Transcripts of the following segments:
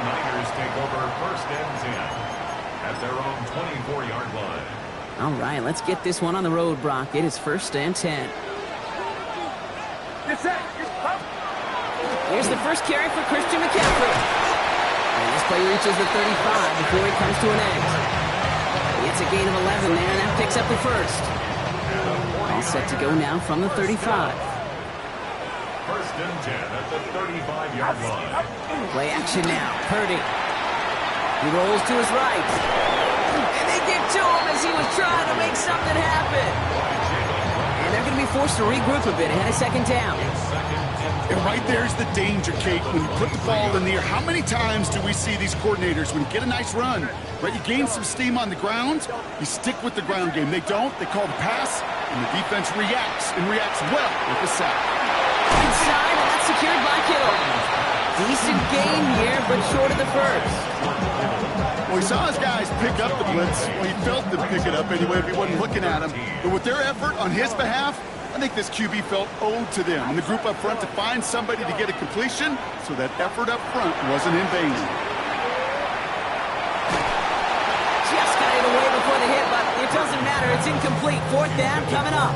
49ers take over first and 10 at their own 24-yard line. All right, let's get this one on the road, Brock. It is first and 10. Here's the first carry for Christian McCaffrey. And this play reaches the 35 before he comes to an end. It's a gain of 11 there, and that picks up the first. All set to go now from the 35. First and 10 at the 35-yard line. Play action now. Purdy. He rolls to his right. And they get to him as he was trying to make something happen. And they're going to be forced to regroup a bit ahead of second down. And right there's the danger, Kate. When you put the ball in the air, how many times do we see these coordinators, when you get a nice run, right, you gain some steam on the ground, you stick with the ground game. They don't. They call the pass, and the defense reacts, and reacts well with the sack. Inside, and that's secured by Kittle. Decent gain here, but short of the first. Well, he saw his guys pick up the blitz. Well, he felt them pick it up anyway if he wasn't looking at him. But with their effort on his behalf, I think this QB felt owed to them and the group up front to find somebody to get a completion, so that effort up front wasn't in vain. Just got it away before the hit, but it doesn't matter. It's incomplete. Fourth down coming up.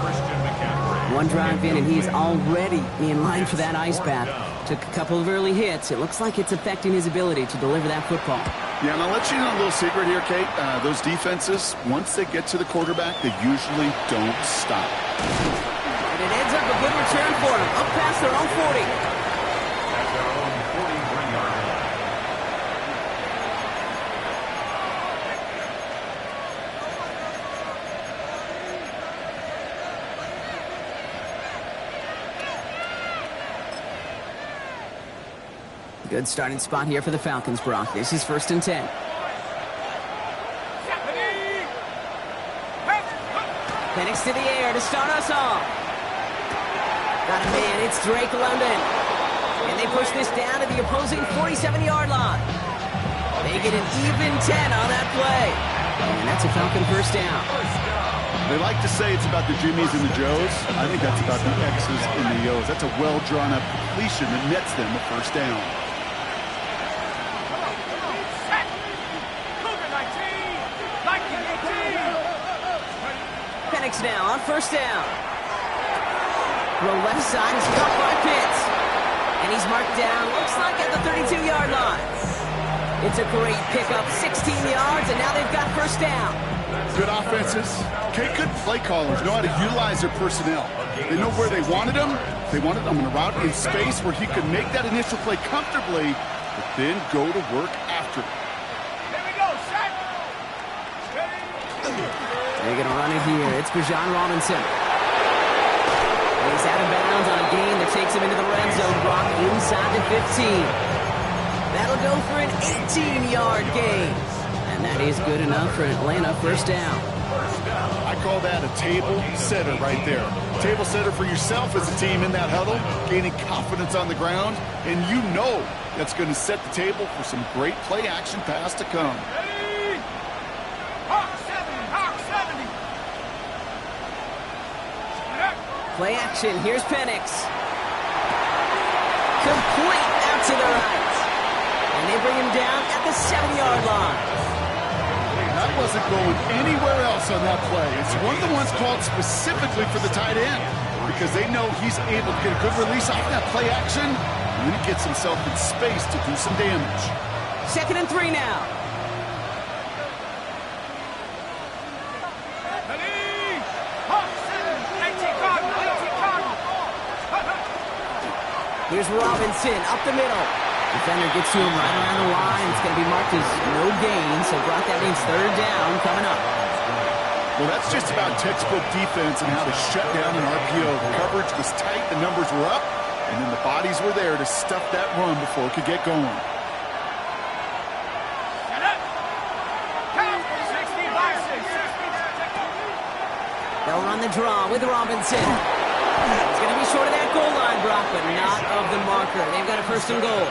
One drive in, and he's already in line for that ice bath. Took a couple of early hits. It looks like it's affecting his ability to deliver that football. Yeah, and I'll let you know a little secret here, Kate. Those defenses, once they get to the quarterback, they usually don't stop. And it ends up a good return for them, up past their own 40. At their own 43-yard line. Good starting spot here for the Falcons, Brock. This is first and 10. Penix to the air to start us off. Got a man, it's Drake London. And they push this down to the opposing 47-yard line. They get an even 10 on that play. And that's a Falcon first down. They like to say it's about the Jimmies and the Joes. I think that's about the X's and the O's. That's a well-drawn-up completion that nets them a first down. Penix now on first down. Throw left side is caught by Pitts. And he's marked down, looks like at the 32-yard line. It's a great pickup, 16 yards, and now they've got first down. Good offenses. Okay, good play callers know how to utilize their personnel. They know where they wanted them. They wanted them in a route in space where he could make that initial play comfortably, but then go to work after it. They're going to run it here. It's Bijan Robinson. He's out of bounds on a gain that takes him into the red zone. Brock inside the 15. That'll go for an 18-yard gain. And that is good enough for an Atlanta first down. I call that a table setter right there. Table setter for yourself as a team in that huddle, gaining confidence on the ground, and you know that's going to set the table for some great play action pass to come. Play action. Here's Penix. Complete out to the right. And they bring him down at the 7-yard line. That wasn't going anywhere else on that play. It's one of the ones called specifically for the tight end because they know he's able to get a good release off that play action, and then he gets himself in space to do some damage. 2nd and 3 now. Here's Robinson up the middle. Defender gets to him right around the line. It's going to be marked as no gain, so Brock, that means third down coming up. Well, that's just about textbook defense and how to shut down an RPO. The coverage was tight, the numbers were up, and then the bodies were there to stuff that run before it could get going. They'll run the draw with Robinson. It's going to be short of that goal line, Brock, but not of the marker. They've got a first and goal.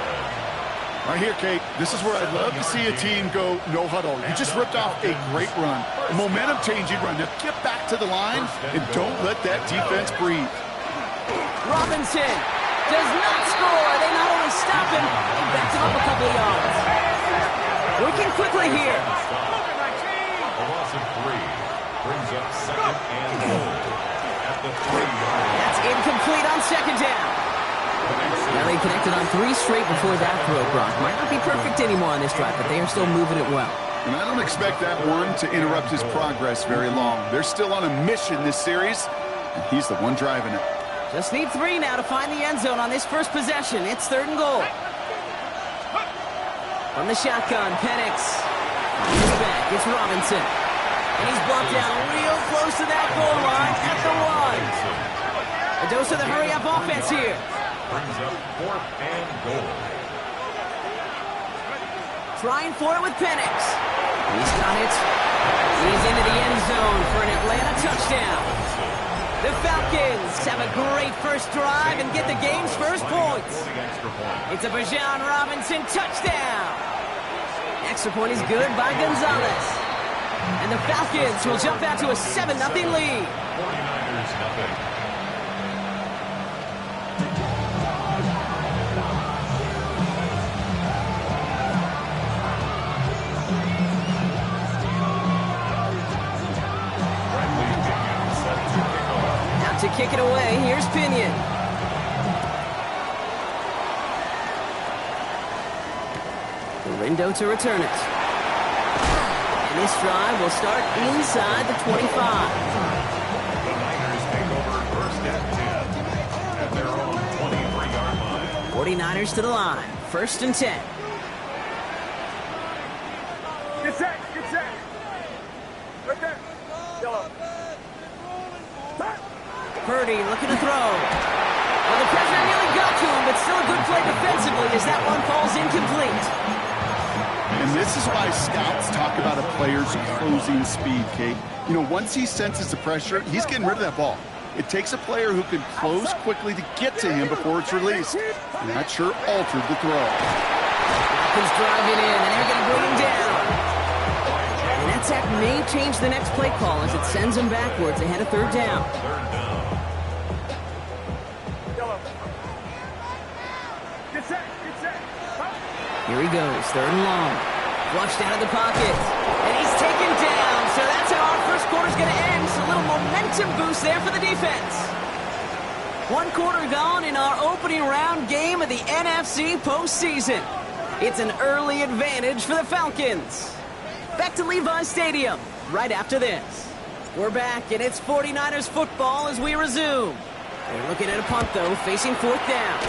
Right here, Kate, this is where I'd love to see a team go no huddle. You just ripped off a great run, a momentum-changing run. Now get back to the line and don't let that defense breathe. Robinson does not score. They not only stop him, they backed him up a couple of yards. Working quickly here. A loss of 3 brings up second and goal at the 3-yard line. That's incomplete on second down. Now they connected on 3 straight before that throw, Brock. Might not be perfect anymore on this drive, but they are still moving it well. And I don't expect that one to interrupt his progress very long. They're still on a mission this series, and he's the one driving it. Just need 3 now to find the end zone on this first possession. It's 3rd and goal. From the shotgun, Penix. He's back. It's Robinson. And he's brought down real close to that goal line at the 1. A dose of the hurry-up offense here. Brings up 4th and goal. Trying for it with Penix. He's got it. He's into the end zone for an Atlanta touchdown. The Falcons have a great first drive and get the game's first points. It's a Bijan Robinson touchdown. Extra point is good by Gonzalez. And the Falcons will jump out to a 7-0 lead. 49ers nothing. To kick it away, here's Pinion. Lindo to return it. And this drive will start inside the 25. The Niners take over first and 10 at their own 23-yard line. 49ers to the line. 1st and 10. Get set, get set. Right there. Yellow. Purdy looking to throw. Well, the pressure nearly got to him, but still a good play defensively as that one falls incomplete. And this is why scouts talk about a player's closing speed, Kate. You know, once he senses the pressure, he's getting rid of that ball. It takes a player who can close quickly to get to him before it's released. And that sure altered the throw. Falcons driving in, and they're going to bring him down. And that sack may change the next play call as it sends him backwards ahead of 3rd down. Here he goes, 3rd and long. Flushed out of the pocket. And he's taken down. So that's how our first quarter's going to end. So a little momentum boost there for the defense. 1 quarter gone in our opening round game of the NFC postseason. It's an early advantage for the Falcons. Back to Levi's Stadium right after this. We're back, and it's 49ers football as we resume. They're looking at a punt, though, facing 4th down.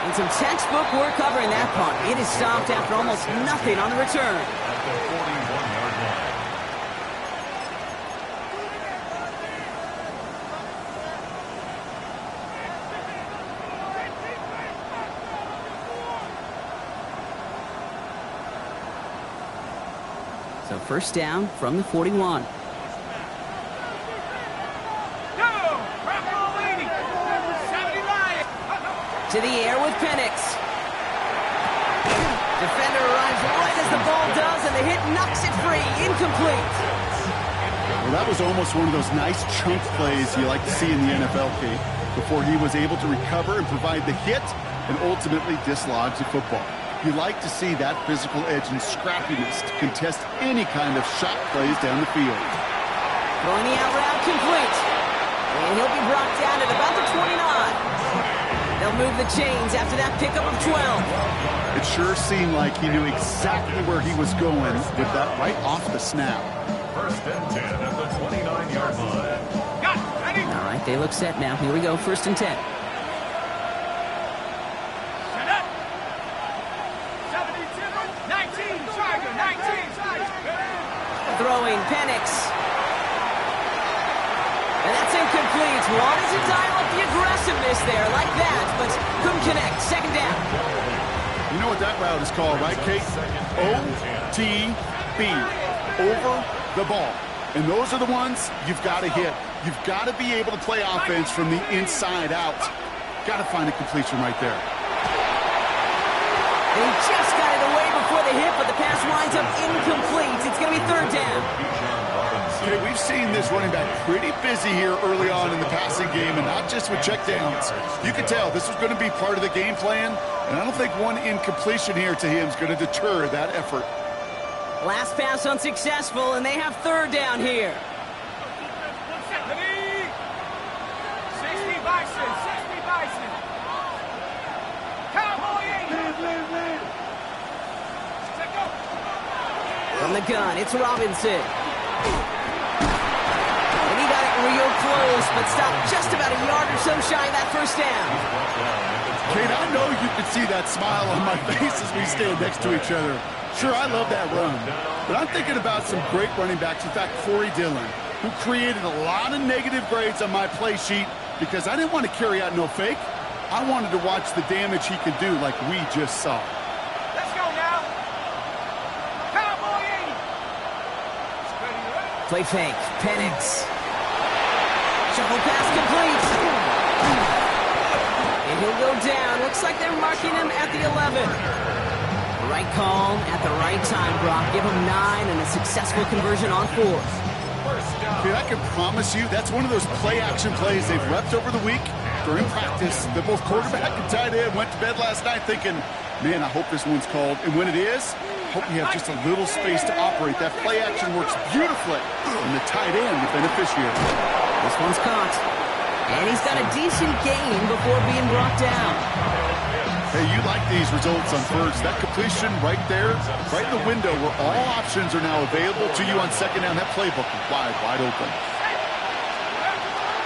And some textbook work covering that punt. It is stopped after almost nothing on the return. At the 41-yard line. So 1st down from the 41. To the air with Penix. Defender arrives right as the ball does, and the hit knocks it free. Incomplete. Well, that was almost one of those nice chunk plays you like to see in the NFL, Kate, before he was able to recover and provide the hit and ultimately dislodge the football. You like to see that physical edge and scrappiness to contest any kind of shot plays down the field. Throwing the out route complete. And he'll be brought down at about the 29. They'll move the chains after that pickup of 12. It sure seemed like he knew exactly where he was going with that right off the snap. 1st and 10 at the 29-yard line. All right, they look set now. Here we go, 1st and 10. Throwing Penix. And that's incomplete. Wanted to dial up the aggressiveness there like that, but couldn't connect. 2nd down. You know what that route is called, right, Kate? OTB. Over the ball. And those are the ones you've got to hit. You've got to be able to play offense from the inside out. Got to find a completion right there. They just got it away before the hit, but the pass winds up incomplete. It's going to be 3rd down. Okay, we've seen this running back pretty busy here early on in the passing game, and not just with checkdowns. You can tell this was going to be part of the game plan, and I don't think one incompletion here to him is going to deter that effort. Last pass unsuccessful, and they have third down here. 60 Bison, 60 Bison. Cowboy 80. From the gun, it's Robinson. And he got it real close, but stopped just about a yard or so shy of that first down. Kate, I know you can see that smile on my face as we stand next to each other. Sure, I love that run, but I'm thinking about some great running backs. In fact, Corey Dillon, who created a lot of negative grades on my play sheet because I didn't want to carry out no fake. I wanted to watch the damage he could do like we just saw. Let's go now. Cowboy 80. Play fake, Penix. Shuffle pass complete. And he'll go down. Looks like they're marking him at the 11. Right call at the right time, Brock. Give him 9 and a successful conversion on 4. Dude, I can promise you that's one of those play-action plays they've repped over the week during practice. That both quarterback and tight end went to bed last night thinking, man, I hope this one's called. And when it is, I hope you have just a little space to operate. That play-action works beautifully, and the tight end, the beneficiary. This one's caught. And he's got a decent gain before being brought down. Hey, you like these results on first. That completion right there, right in the window where all options are now available to you on second down. That playbook is wide open.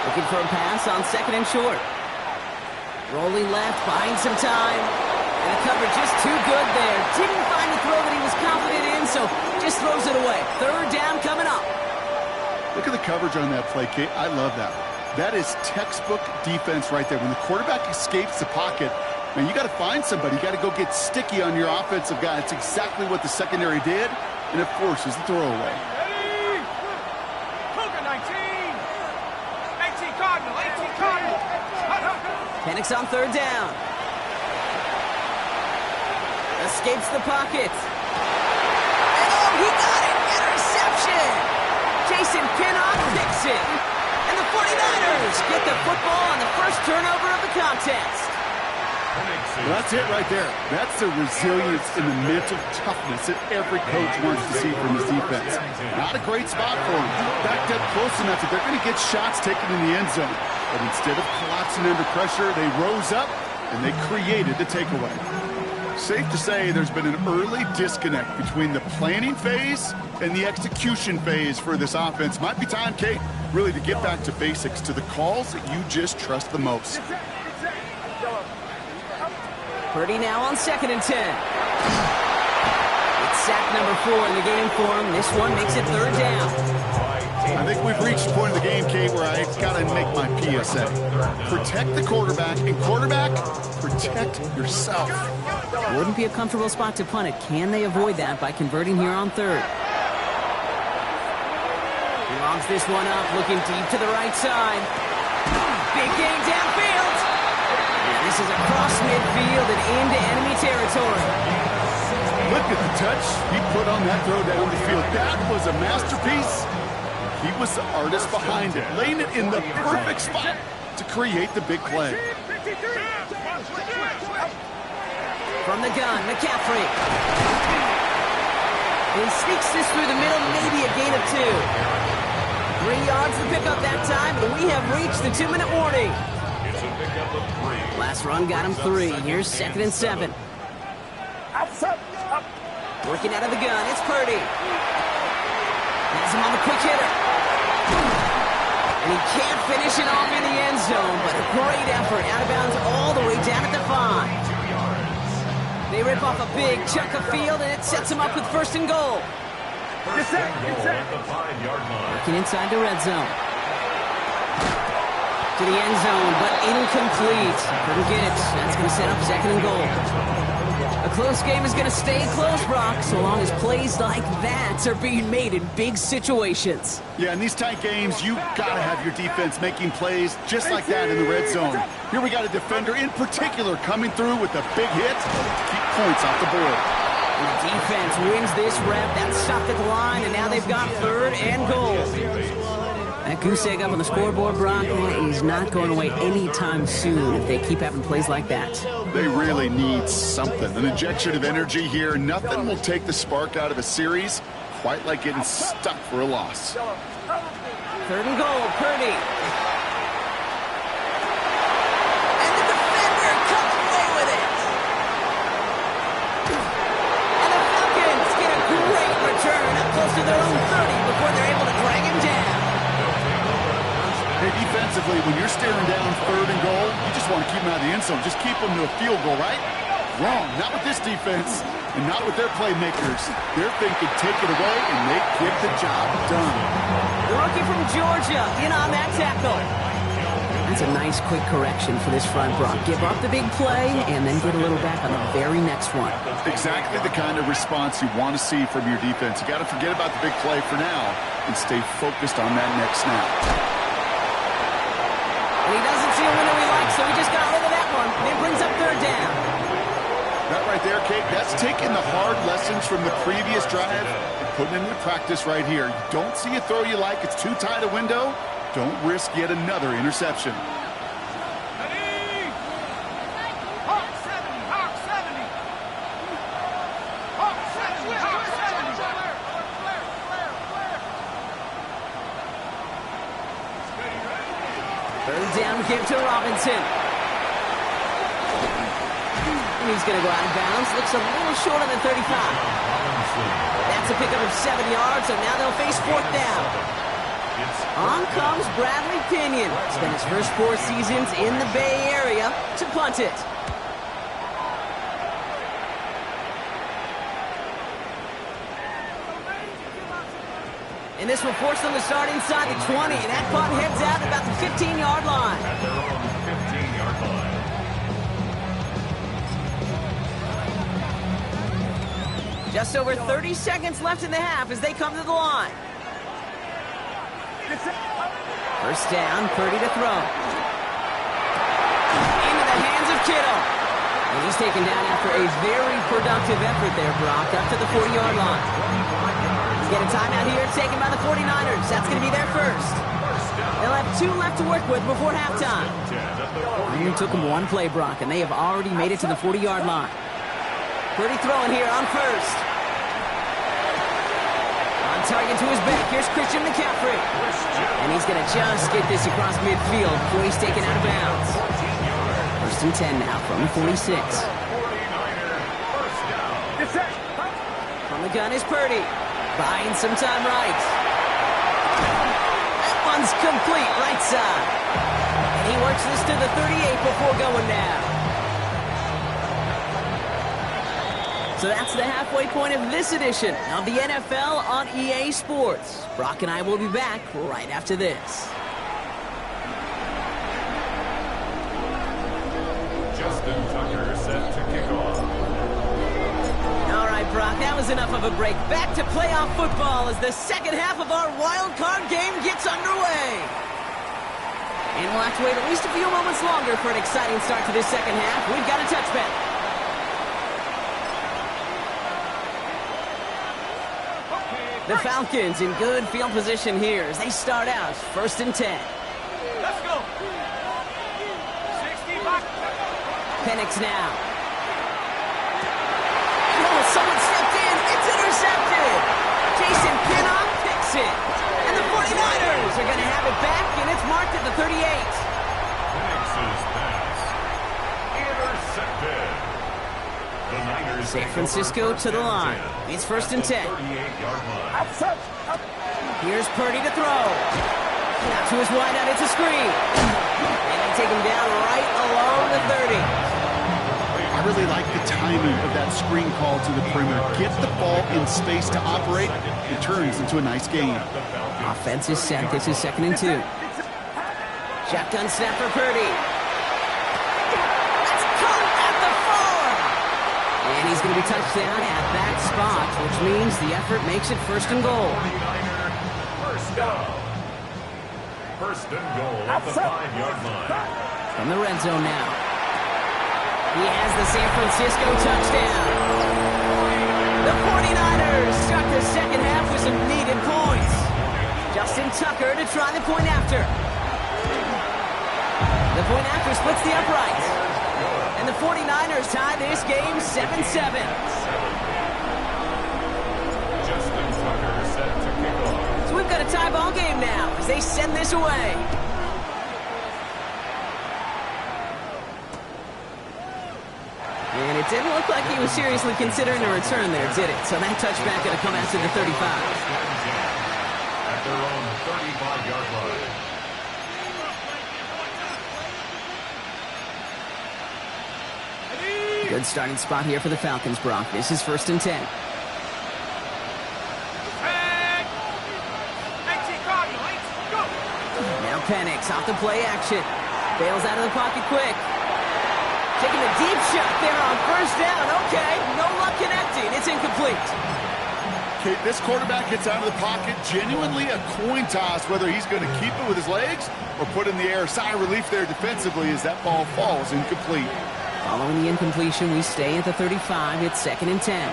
Looking for a pass on second and short. Rolling left, buying some time. And the coverage just too good there. Didn't find the throw that he was confident in, so just throws it away. Third down coming up. Look at the coverage on that play, Kate. I love that. That is textbook defense right there. When the quarterback escapes the pocket, man, you got to find somebody. You got to go get sticky on your offensive guy. It's exactly what the secondary did. And, of course, is the throwaway. Ready? Cougar 19. 18 Cardinal, 18 Cardinal. Penix on third down. Escapes the pocket. And oh, he got it! Interception! Jason Pinnock picks it. And the 49ers get the football on the first turnover of the contest. Well, that's it right there. That's the resilience and the mental toughness that every coach wants to see from his defense. Not a great spot for him. Backed up close enough that they're going to get shots taken in the end zone. But instead of collapsing under pressure, they rose up and they created the takeaway. Safe to say there's been an early disconnect between the planning phase and the execution phase for this offense. Might be time, Kate, really to get back to basics, to the calls that you just trust the most. Purdy now on second and 10. It's sack number 4 in the game for him. This one makes it third down. I think we've reached the point of the game, Kate, where I've got to make my PSA. Protect the quarterback, and quarterback, protect yourself. Wouldn't be a comfortable spot to punt it. Can they avoid that by converting here on third? He logs this one up, looking deep to the right side. Big gain downfield. This is across midfield and into enemy territory. Look at the touch he put on that throw down the field. That was a masterpiece. He was the artist behind it, laying it in the perfect spot to create the big play. From the gun, McCaffrey. He sneaks this through the middle, maybe a gain of 2. 3 yards to pick up that time, and we have reached the 2-minute warning. Last run got him 3. Here's second and 7. Working out of the gun, it's Purdy. Has him on the quick hitter. And he can't finish it off in the end zone, but a great effort. Out of bounds all the way down at the 5. They rip off a big chunk of field, and it sets him up with first and goal. Working inside the red zone. To the end zone, but incomplete. Couldn't get it. That's going to set up second and goal. A close game is going to stay close, Brock, so long as plays like that are being made in big situations. Yeah, in these tight games, you got to have your defense making plays just like that in the red zone. Here we got a defender in particular coming through with a big hit to keep points off the board. The defense wins this rep. That's stopped at the line, and now they've got 3rd and goal. That goose egg up on the scoreboard, Brock, is not going away anytime soon if they keep having plays like that. They really need something. An injection of energy here. Nothing will take the spark out of a series quite like getting stuck for a loss. 3rd and goal, Purdy. And the defender comes away with it. And the Falcons get a great return up close to their own 30 before they're able to drag him down. Hey, defensively, when you're staring down 3rd and goal, you just want to keep them out of the end zone. Just keep them to a field goal, right? Wrong. Not with this defense, and not with their playmakers. They're thinking take it away, and they get the job done. The rookie from Georgia in on that tackle. That's a nice, quick correction for this front, Brock. Give up the big play, and then get a little back on the very next one. Exactly the kind of response you want to see from your defense. You got to forget about the big play for now and stay focused on that next snap. And he doesn't see a window he likes, so he just got rid of that one. And it brings up 3rd down. That right there, Kate, that's taking the hard lessons from the previous drive and putting it into practice right here. You don't see a throw you like, it's too tight a window, don't risk yet another interception. Give to Robinson. And he's going to go out of bounds. Looks a little short on the 35. That's a pickup of 7 yards, so now they'll face 4th down. On comes Bradley Pinion. Spent his first 4 seasons in the Bay Area to punt it. And this will force them to start inside the 20. And that punt heads out about the 15-yard line. At their own 15-yard line. Just over 30 seconds left in the half as they come to the line. First down, Purdy to throw. Into the hands of Kittle. And he's taken down after a very productive effort there, Brock, up to the 40-yard line. Get a timeout here, taken by the 49ers. That's going to be their first. They'll have 2 left to work with before halftime. It took them 1 play, Brock, and they have already made it to the 40-yard line. Purdy throwing here on first. On target to his back, here's Christian McCaffrey. And he's going to just get this across midfield before he's taken out of bounds. First and 10 now from the 46. From the gun is Purdy. Buying some time right. That one's complete right side. And he works this to the 38 before going down. So that's the halfway point of this edition of the NFL on EA Sports. Brock and I will be back right after this. Justin Tucker set to kick off. All right, Brock, that was enough of a break. Back to playoff football as the second half of our wild card game gets underway. And we'll have to wait at least a few moments longer for an exciting start to this second half. We've got a touchback. The Falcons in good field position here as they start out first and 10. Let's go. 65. Penix now. Oh, someone stepped in. It's intercepted. Jason Pinnock picks it. And the 49ers are going to have it back, and it's marked at the 38. Penix's pass. Intercepted. The Niners San Francisco to the line. It's first and 10. 38-yard line. Here's Purdy to throw. Out to his wideout. It's a screen. And they take him down right along the 30. I really like the timing of that screen call to the perimeter. Get the ball in space to operate. It turns into a nice game. Offense is set. This is second and 2. Shotgun snap for Purdy. That's caught at the 4. And he's going to be touched down at that spot, which means the effort makes it first and goal. 49er, first down. First and goal at the 5-yard line. From the red zone now. He has the San Francisco touchdown. The 49ers start the second half with some needed points. Justin Tucker to try the point after. The point after splits the uprights. And the 49ers tie this game 7-7. Justin Tucker set to kick off. So we've got a tie ball game now as they send this away. And it didn't look like he was seriously considering a return there, did it? So that touchback going to come out to the 35. At their own 35-yard line. Good starting spot here for the Falcons, Brock. This is 1st and 10. Now Penix off the play action. Bails out of the pocket quick. Taking a deep shot there on 1st down. Okay, no luck connecting. It's incomplete. Okay, this quarterback gets out of the pocket. Genuinely a coin toss whether he's going to keep it with his legs or put in the air. Sigh of relief there defensively as that ball falls incomplete. Following the incompletion, we stay at the 35. It's 2nd and 10.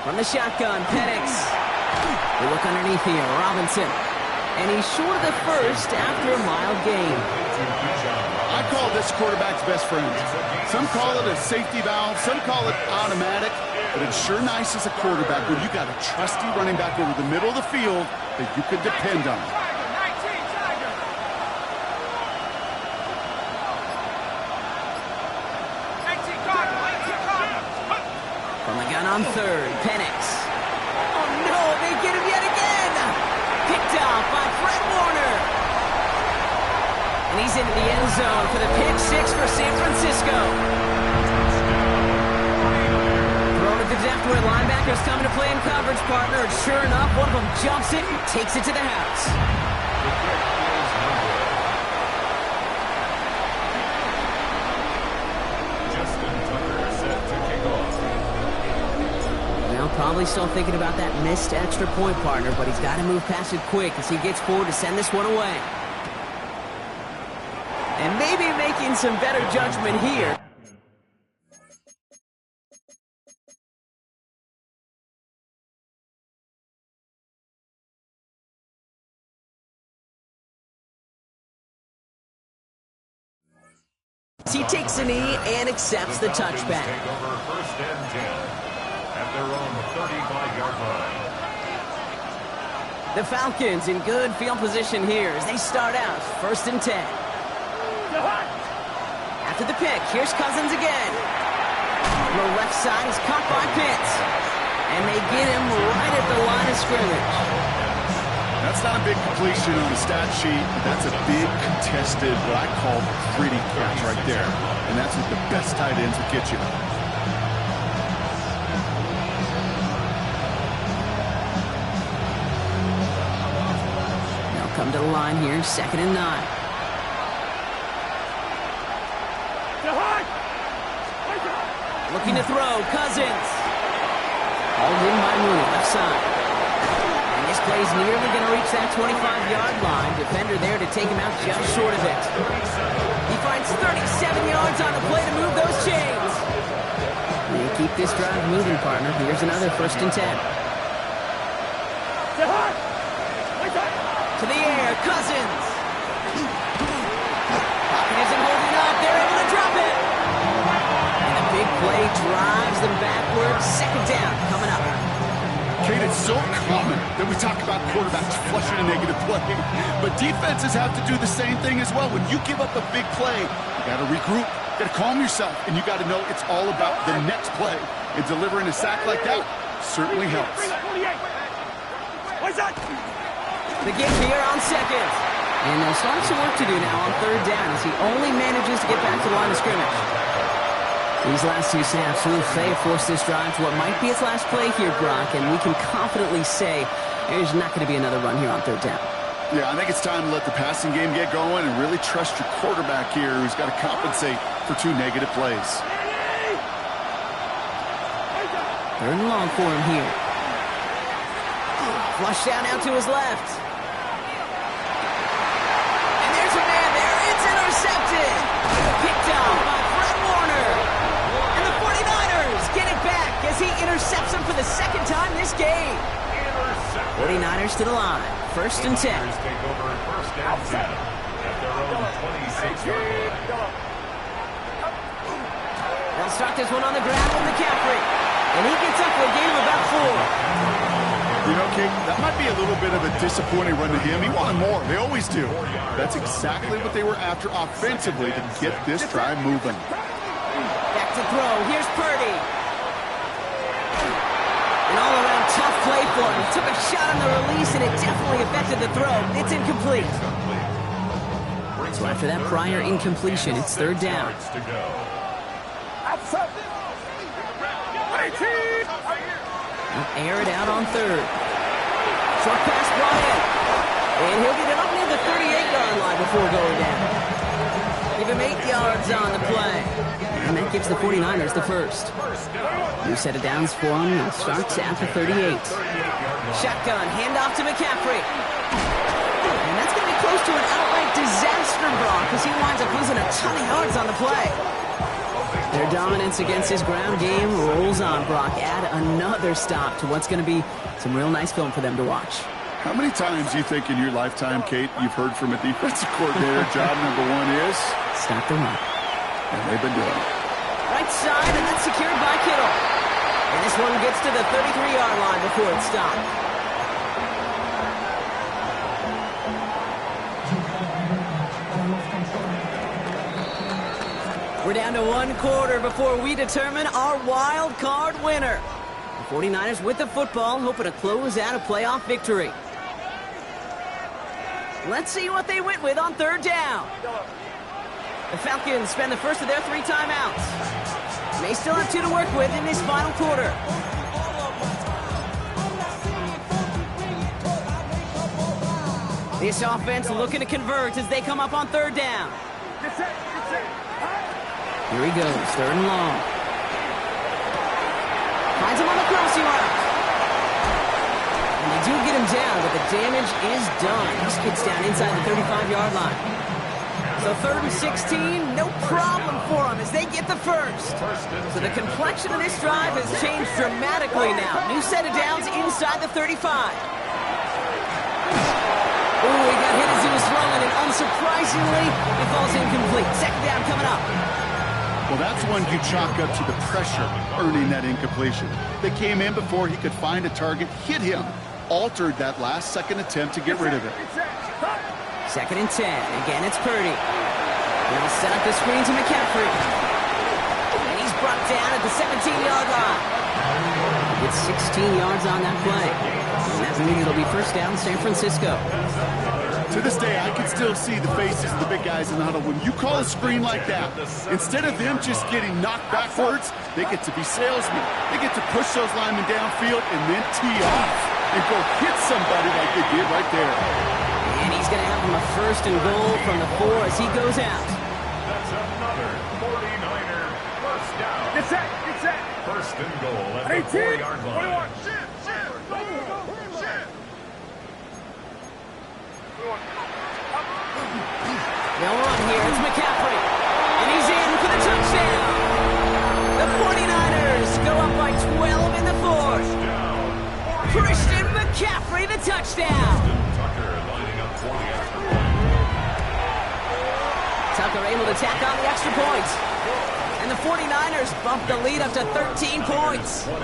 From the shotgun, Penix. We look underneath here, Robinson. And he's short of the first after a mild gain. I call this quarterback's best friend. Some call it a safety valve, some call it automatic, but it's sure nice as a quarterback when you got a trusty running back over the middle of the field that you could depend on. From the gun on 3rd, Penix. Oh no, they get him yet again! Picked off by Fred Warner. And he's into the end zone for the pick 6 for San Francisco. Thrown at the depth where linebackers coming to play in coverage, partner. And sure enough, one of them jumps it and takes it to the house. Justin Tucker set to kick off. Probably still thinking about that missed extra point, partner, but he's got to move past it quick as he gets forward to send this one away. And maybe making some better judgment here. He takes a knee and accepts the touchback. Take over 1st and 10. At their own 35-yard line. The Falcons in good field position here as they start out 1st and 10. After the pick, here's Cousins again. On the left side, he's caught by Pitts. And they get him right at the line of scrimmage. That's not a big completion on the stat sheet, but that's a big contested, what I call pretty catch right there. And that's what the best tight ends will get you. Come to the line here, 2nd and 9. Looking to throw, Cousins. Hauled in by Mooney, left side. And this play's nearly going to reach that 25-yard line. Defender there to take him out just short of it. He finds 37 yards on the play to move those chains. They keep this drive moving, partner. Here's another 1st and 10. To the air, Cousins. Pocket isn't holding up. They're able to drop it. And the big play drives them backwards. 2nd down coming up. Kate, it's so common that we talk about quarterbacks flushing a negative play, but defenses have to do the same thing as well. When you give up a big play, you got to regroup, got to calm yourself, and you got to know it's all about the next play. And delivering a sack like that certainly helps. What's that? The give here on 2nd. And they'll start some work to do now on 3rd down as he only manages to get back to the line of scrimmage. These last 2 snaps will force this drive to what might be its last play here, Brock, and we can confidently say there's not going to be another run here on 3rd down. Yeah, I think it's time to let the passing game get going and really trust your quarterback here who's got to compensate for 2 negative plays. 3rd and long for him here. Flush down out to his left. And there's a man there. It's intercepted. Picked up by Fred Warner. And the 49ers get it back as he intercepts him for the second time this game. 49ers to the line. First and 10. Take over first and 10 at their own 26-yard line. They'll start this one on the ground with McCaffrey. And he gets up for a gain of about 4. You know, Kate, that might be a little bit of a disappointing run to him. He wanted more. They always do. That's exactly what they were after offensively to get this drive moving. Back to throw. Here's Purdy. An all-around tough play for him. Took a shot on the release, and it definitely affected the throw. It's incomplete. So after that prior incompletion, it's third down. He'll air it out on third. Short pass brought in. And he'll get it up near the 38-yard line before going down. Give him 8 yards on the play. And that gives the 49ers the first. New set of downs for him. It starts at the 38. Shotgun, handoff to McCaffrey. And that's going to be close to an outright disaster, Brock, because he winds up losing a ton of yards on the play. Their dominance against his ground game rolls on, Brock. Add another stop to what's going to be some real nice film for them to watch. How many times do you think in your lifetime, Kate, you've heard from a defensive coordinator, job number one is? Stop the run. And they've been doing it. Right side, and that's secured by Kittle. And this one gets to the 33-yard line before it's stopped. We're down to 1 quarter before we determine our wild card winner. The 49ers with the football, hoping to close out a playoff victory. Let's see what they went with on third down. The Falcons spend the first of their 3 timeouts. May still have 2 to work with in this final quarter. This offense looking to convert as they come up on third down. Here he goes, third and long. Finds him on the crossing route. And they do get him down, but the damage is done. He skids down inside the 35-yard line. So third and 16, no problem for them as they get the first. So the complexion of this drive has changed dramatically now. New set of downs inside the 35. Ooh, he got hit as he was throwing, and unsurprisingly, it falls incomplete. Second down coming up. Well, that's one you chalk up to the pressure earning that incompletion. They came in before he could find a target, hit him, altered that last-second attempt to get rid of it. Second and 10. Again, it's Purdy. They'll set up the screen to McCaffrey. And he's brought down at the 17-yard line. It's 16 yards on that play. And that means it'll be first down, San Francisco. To this day, I can still see the faces of the big guys in the huddle. When you call a screen like that, instead of them just getting knocked backwards, they get to be salesmen. They get to push those linemen downfield and then tee off and go hit somebody like they did right there. And he's going to have him a first and goal from the 4 as he goes out. That's another 49er first down. Get set, get set. First and goal at the 4-yard line. They'll run here. It's McCaffrey. And he's in for the touchdown. The 49ers go up by 12 in the 4th. Christian McCaffrey, the touchdown. Tucker lining up for the extra point. Tucker able to tack on the extra point. And the 49ers bump the lead up to 13 points. 20.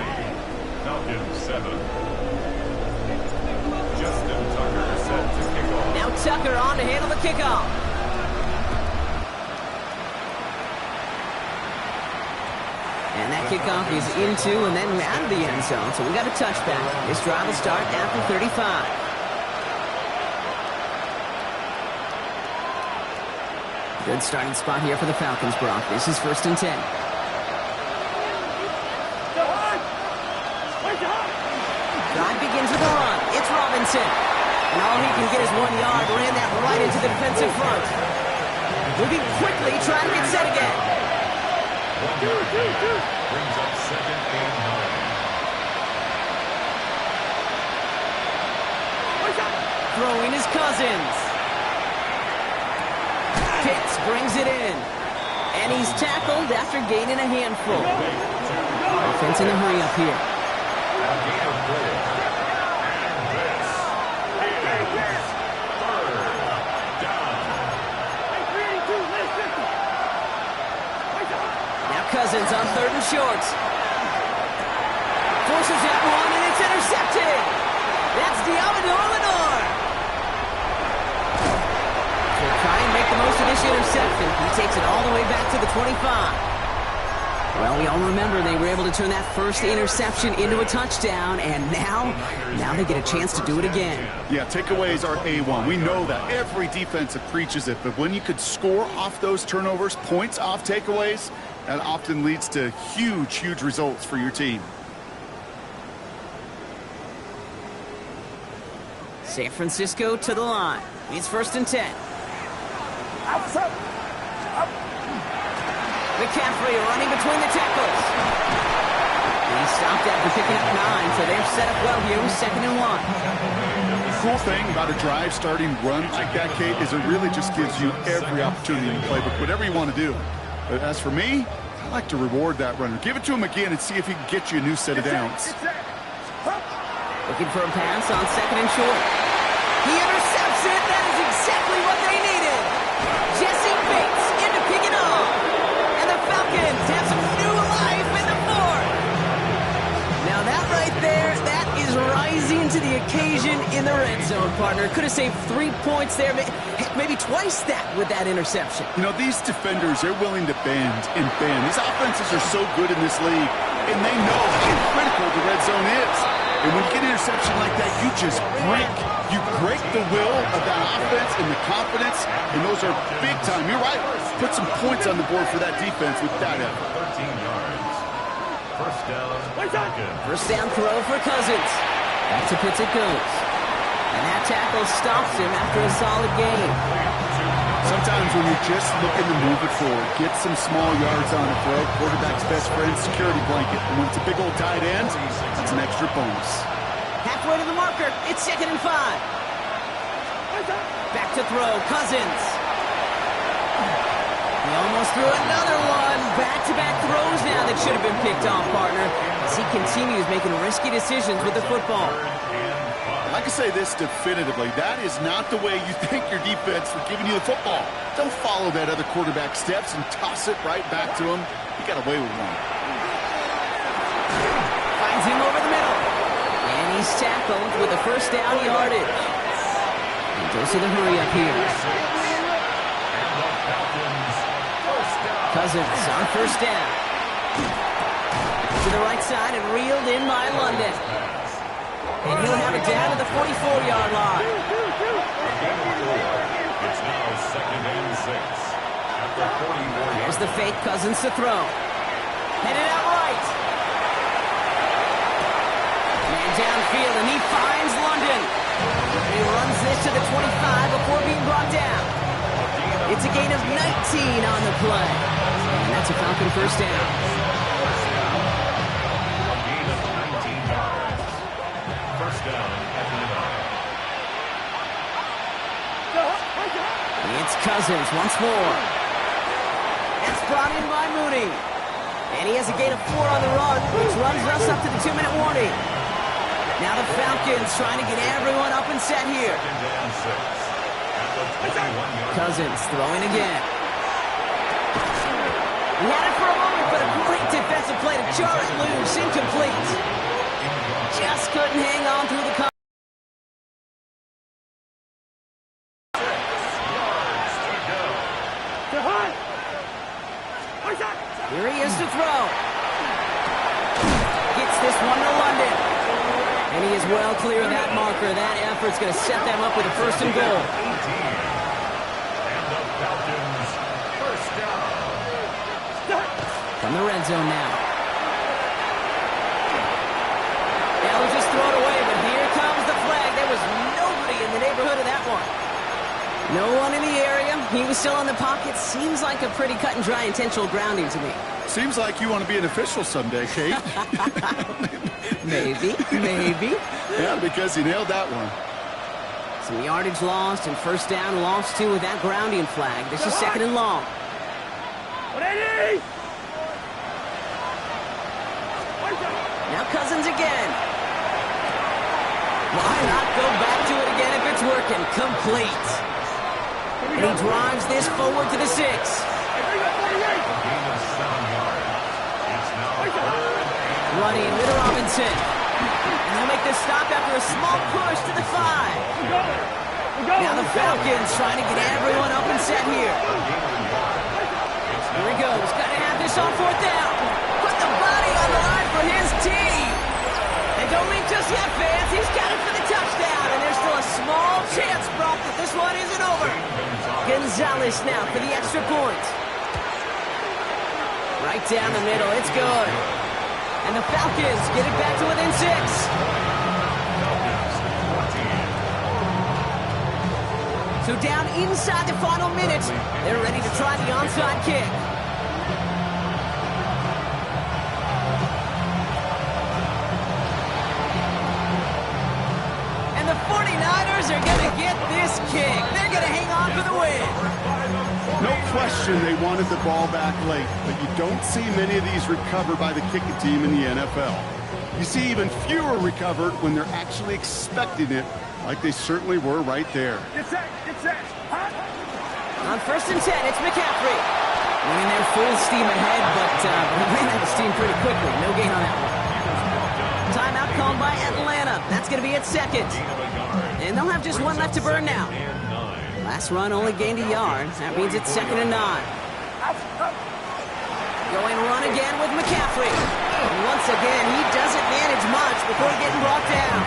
Falcons 7. Justin Tucker set to kick off. Now Tucker on to handle the kickoff. And that kickoff is into and then out of the end zone. So we got a touchback. This drive will start at the 35. Good starting spot here for the Falcons, Brock. This is first and 10. Drive begins with a run. It's Robinson. And all he can get is 1 yard. Ran that right into the defensive front. Moving quickly, trying to get set again. Brings up second and 9. throwing is Cousins. Pitts brings it in. And he's tackled after gaining a handful. Offense in a hurry up here. Now Cousins on 3rd and short. Forces that one, and it's intercepted. That's Lenore. So try and make the most of this interception. He takes it all the way back to the 25. Well, we all remember they were able to turn that first interception into a touchdown, and now they get a chance to do it again. Yeah, takeaways are A1. We know that. Every defensive preaches it, but when you could score off those turnovers, points off takeaways, that often leads to huge, huge results for your team. San Francisco to the line. It's 1st and 10. McCaffrey running between the tackles. He stopped after picking up 9, so they're set up well here with 2nd and 1. The cool thing about a drive starting run like that, Kate, is it really just gives you every opportunity in the playbook, whatever you want to do. But as for me, I like to reward that runner. Give it to him again and see if he can get you a new set of downs. Looking for a pass on 2nd and short. He intercepts it. That is exactly what they needed. Jesse Bates into picking off. And the Falcons have some new life in the 4th. Now that right there, that is rising to the occasion in the red zone, partner. Could have saved 3 points there, maybe twice that with that interception. You know, these defenders, they're willing to bend and bend. These offenses are so good in this league, and they know how critical the red zone is. And when you get an interception like that, you just break. You break the will of that offense and the confidence, and those are big time. You're right. Put some points on the board for that defense with that effort. 13 yards. First down. First down throw for Cousins. Back to Pitts it goes. And that tackle stops him after a solid gain. Sometimes when you're just looking to move it forward, get some small yards on the throw, quarterback's best friend, security blanket. And when it's a big old tight end, that's an extra bonus. Halfway to the marker, it's 2nd and 5. Back to throw, Cousins. He almost threw another one. Back-to-back throws now that should have been picked off, partner, as he continues making risky decisions with the football. I can say this definitively. That is not the way you thank your defense for giving you the football. Don't follow that other quarterback's steps and toss it right back to him. You got away with one. Finds him over the middle. And he's tackled with a first down yardage. And goes to the hurry up here. Cousins on first down. To the right side and reeled in by London. And he'll have it down to the 44-yard line. It's now 2nd and 6. At the 44. There's the fake, Cousins to throw. Headed out right. Man downfield, and he finds London. He runs this to the 25 before being brought down. It's a gain of 19 on the play. And that's a Falcon first down. It's Cousins once more. That's brought in by Mooney. And he has a gain of 4 on the run, which runs us up to the 2-minute warning. Now the Falcons trying to get everyone up and set here. Cousins throwing again. He had it for a moment, but a great defensive play to jar it loose. Incomplete. Just couldn't hang on through the cover. Here he is to throw. Gets this one to London. And he is well clear of that marker. That effort's going to set them up with a first and goal. And the Falcons first down. From the red zone now. Now we just throw it away, but here comes the flag. There was nobody in the neighborhood of that one. No one in the area. He was still in the pocket. Seems like a pretty cut and dry intentional grounding to me. Seems like you want to be an official someday, Kate. Maybe. Yeah, because you nailed that one. Some yardage lost and first down lost too with that grounding flag. This is second and long. Now Cousins again. Why not go back to it again if it's working? Complete. And he drives this forward to the 6. A gain of 7 yards. It's now 3rd and Running with Robinson. And he'll make the stop after a small push to the 5. Now the Falcons trying to get everyone up and set here. Here he goes. Got to have this on 4th down. Put the body on the line for his team. And don't leave just yet, fans. He's got it for the touchdown. And there's still a small chance, Brock, that this one isn't over. Gonzalez now for the extra point. Right down the middle. It's good. And the Falcons get it back to within 6. So down inside the final minute, they're ready to try the onside kick. And the 49ers are going to get this kick. They're going to hang on for the win. No question they wanted the ball back late, but you don't see many of these recovered by the kicking team in the NFL. You see even fewer recovered when they're actually expecting it, like they certainly were right there. Get set, get set. On 1st and 10, it's McCaffrey. Running there full steam ahead, but he ran out of steam pretty quickly. No gain on that one. Timeout called by Atlanta. That's going to be at 2nd. And they'll have just one left to burn now. Last run only gained a yard. That means it's 2nd and 9. Going run again with McCaffrey. And once again, he doesn't manage much before getting brought down.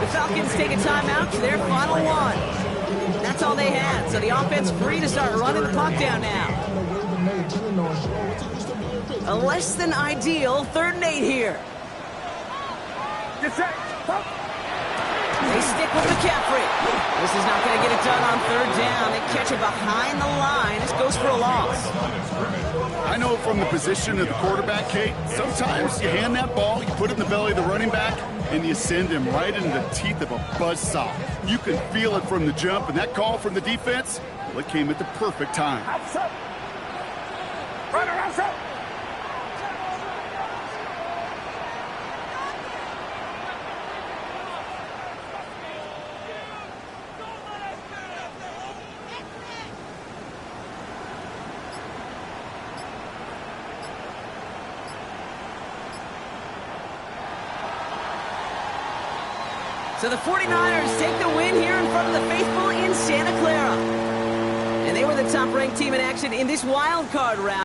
The Falcons take a timeout to their final one. That's all they had, so the offense free to start running the clock down now. A less than ideal 3rd and 8 here. Get set. They stick with McCaffrey. This is not going to get it done on 3rd down. They catch it behind the line. This goes for a loss. I know from the position of the quarterback, Kate, sometimes you hand that ball, you put it in the belly of the running back, and you send him right into the teeth of a buzzsaw. You can feel it from the jump, and that call from the defense, well, it came at the perfect time. Outside. Run around, outside. So the 49ers take the win here in front of the faithful in Santa Clara. And they were the top-ranked team in action in this wild card round.